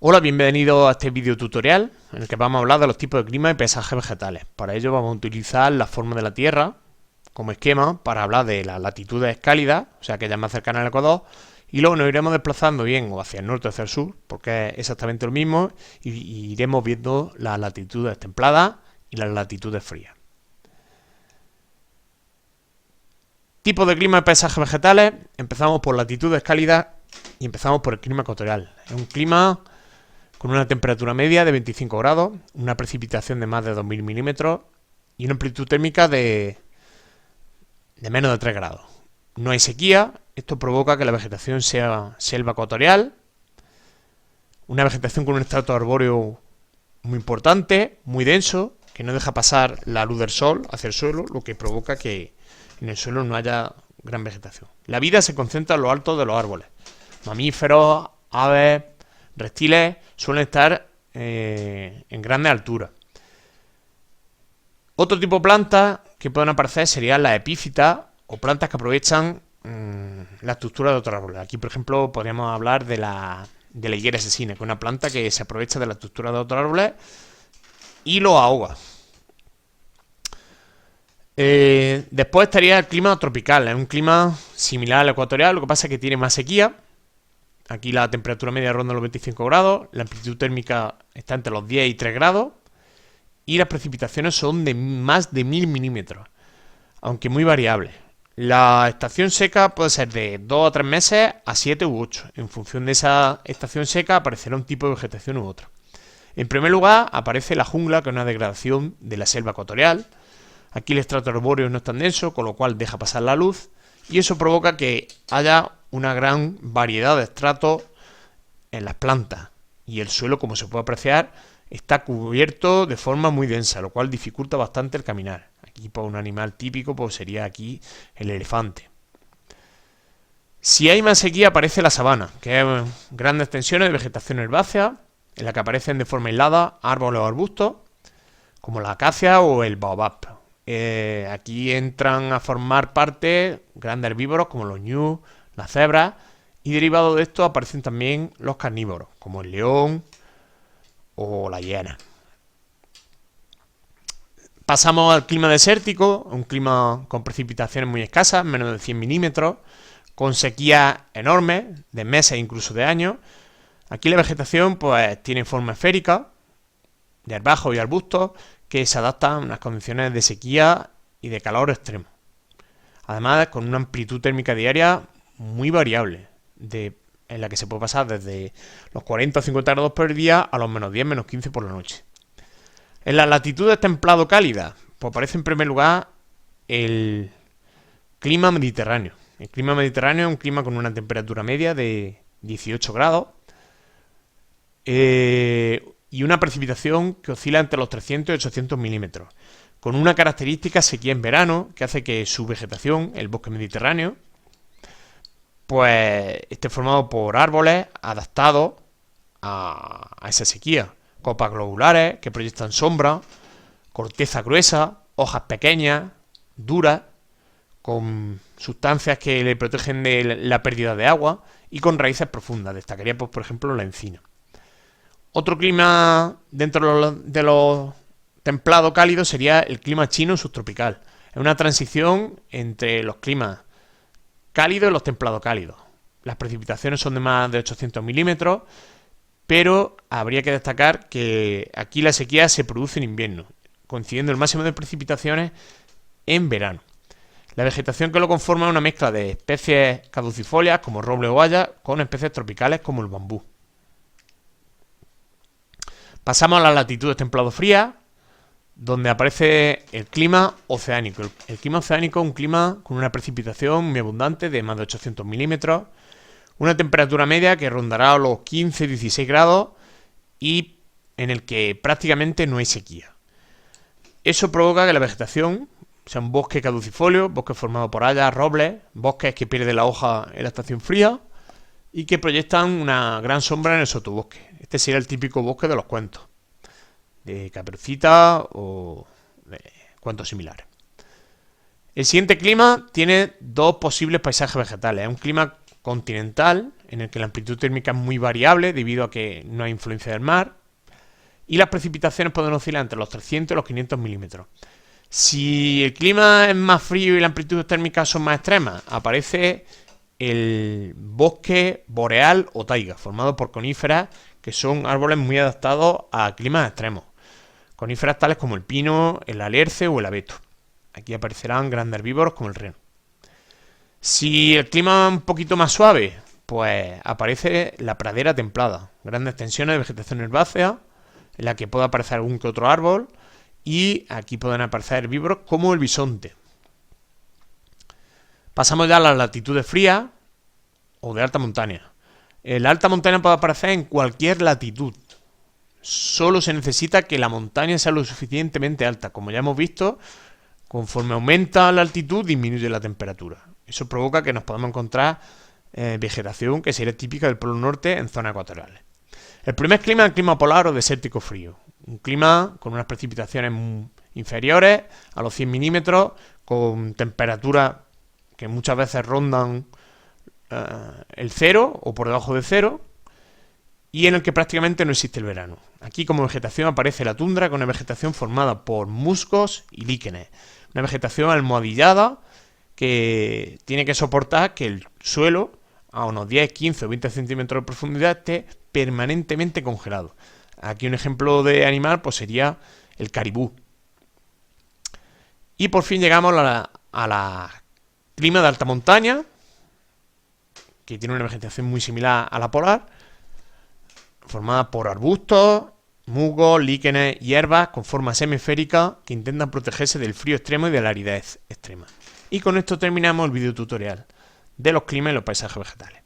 Hola, bienvenido a este video tutorial en el que vamos a hablar de los tipos de clima y paisajes vegetales. Para ello vamos a utilizar la forma de la Tierra como esquema para hablar de las latitudes cálidas, o sea, aquellas más cercanas al Ecuador, y luego nos iremos desplazando bien o hacia el norte o hacia el sur, porque es exactamente lo mismo, y iremos viendo las latitudes templadas y las latitudes frías. Tipos de clima y paisajes vegetales. Empezamos por latitudes cálidas y empezamos por el clima ecuatorial. Es un clima con una temperatura media de 25 grados, una precipitación de más de 2000 milímetros y una amplitud térmica de menos de 3 grados. No hay sequía, esto provoca que la vegetación sea selva ecuatorial, una vegetación con un estrato arbóreo muy importante, muy denso, que no deja pasar la luz del sol hacia el suelo, lo que provoca que en el suelo no haya gran vegetación. La vida se concentra en lo alto de los árboles. Mamíferos, aves, reptiles suelen estar en grandes alturas. Otro tipo de plantas que pueden aparecer serían las epífitas o plantas que aprovechan la estructura de otros árboles. Aquí, por ejemplo, podríamos hablar de la higuera asesina, que es una planta que se aprovecha de la estructura de otros árboles y lo ahoga. Después estaría el clima tropical, es un clima similar al ecuatorial, lo que pasa es que tiene más sequía. Aquí la temperatura media ronda los 25 grados, la amplitud térmica está entre los 10 y 3 grados y las precipitaciones son de más de 1000 milímetros, aunque muy variables. La estación seca puede ser de 2 a 3 meses a 7 u 8. En función de esa estación seca aparecerá un tipo de vegetación u otro. En primer lugar aparece la jungla, que es una degradación de la selva ecuatorial. Aquí el estrato arbóreo no es tan denso, con lo cual deja pasar la luz y eso provoca que haya una gran variedad de estratos en las plantas y el suelo, como se puede apreciar, está cubierto de forma muy densa, lo cual dificulta bastante el caminar. Aquí pues, un animal típico pues, sería aquí el elefante. Si hay más sequía aparece la sabana, que es grandes extensiones de vegetación herbácea en la que aparecen de forma aislada árboles o arbustos como la acacia o el baobab. Aquí entran a formar parte grandes herbívoros como los ñus, las cebras, y derivado de esto aparecen también los carnívoros, como el león o la hiena. Pasamos al clima desértico, un clima con precipitaciones muy escasas, menos de 100 milímetros, con sequías enormes, de meses e incluso de años. Aquí la vegetación pues tiene forma esférica, de herbáceos y arbustos, que se adaptan a unas condiciones de sequía y de calor extremo. Además, con una amplitud térmica diaria muy variable, en la que se puede pasar desde los 40 o 50 grados por día a los menos 10, menos 15 por la noche. En las latitudes templado-cálidas, pues aparece en primer lugar el clima mediterráneo. El clima mediterráneo es un clima con una temperatura media de 18 grados y una precipitación que oscila entre los 300 y 800 milímetros, con una característica sequía en verano que hace que su vegetación, el bosque mediterráneo, pues esté formado por árboles adaptados a esa sequía. Copas globulares que proyectan sombra, corteza gruesa, hojas pequeñas, duras, con sustancias que le protegen de la pérdida de agua y con raíces profundas. Destacaría, pues, por ejemplo, la encina. Otro clima dentro de los templado cálido sería el clima chino subtropical. Es una transición entre los climas cálidos y los templado cálidos. Las precipitaciones son de más de 800 milímetros, pero habría que destacar que aquí la sequía se produce en invierno, coincidiendo el máximo de precipitaciones en verano. La vegetación que lo conforma es una mezcla de especies caducifolias como roble o haya con especies tropicales como el bambú. Pasamos a las latitudes templado-frías, donde aparece el clima oceánico. El clima oceánico es un clima con una precipitación muy abundante de más de 800 milímetros, una temperatura media que rondará los 15-16 grados y en el que prácticamente no hay sequía. Eso provoca que la vegetación sea un bosque caducifolio, bosque formado por hayas, robles, bosques que pierden la hoja en la estación fría y que proyectan una gran sombra en el sotobosque. Este sería el típico bosque de los cuentos, de Caperucita o de cuentos similares. El siguiente clima tiene dos posibles paisajes vegetales. Es un clima continental, en el que la amplitud térmica es muy variable debido a que no hay influencia del mar, y las precipitaciones pueden oscilar entre los 300 y los 500 milímetros. Si el clima es más frío y las amplitudes térmicas son más extremas, aparece el bosque boreal o taiga, formado por coníferas que son árboles muy adaptados a climas extremos. Coníferas tales como el pino, el alerce o el abeto. Aquí aparecerán grandes herbívoros como el reno. Si el clima es un poquito más suave, pues aparece la pradera templada, grandes extensiones de vegetación herbácea, en la que puede aparecer algún que otro árbol, y aquí pueden aparecer herbívoros como el bisonte. Pasamos ya a las latitudes frías o de alta montaña. La alta montaña puede aparecer en cualquier latitud. Solo se necesita que la montaña sea lo suficientemente alta. Como ya hemos visto, conforme aumenta la altitud, disminuye la temperatura. Eso provoca que nos podamos encontrar vegetación que sería típica del Polo Norte en zonas ecuatoriales. El primer clima es el clima polar o desértico frío. Un clima con unas precipitaciones inferiores a los 100 milímetros, con temperaturas que muchas veces rondan el cero o por debajo de cero, y en el que prácticamente no existe el verano. Aquí como vegetación aparece la tundra, con una vegetación formada por musgos y líquenes. Una vegetación almohadillada que tiene que soportar que el suelo, a unos 10, 15 o 20 centímetros de profundidad, esté permanentemente congelado. Aquí un ejemplo de animal pues sería el caribú. Y por fin llegamos a la clima de alta montaña, que tiene una vegetación muy similar a la polar, formada por arbustos, musgos, líquenes, hierbas con forma semiesférica que intentan protegerse del frío extremo y de la aridez extrema. Y con esto terminamos el video tutorial de los climas y los paisajes vegetales.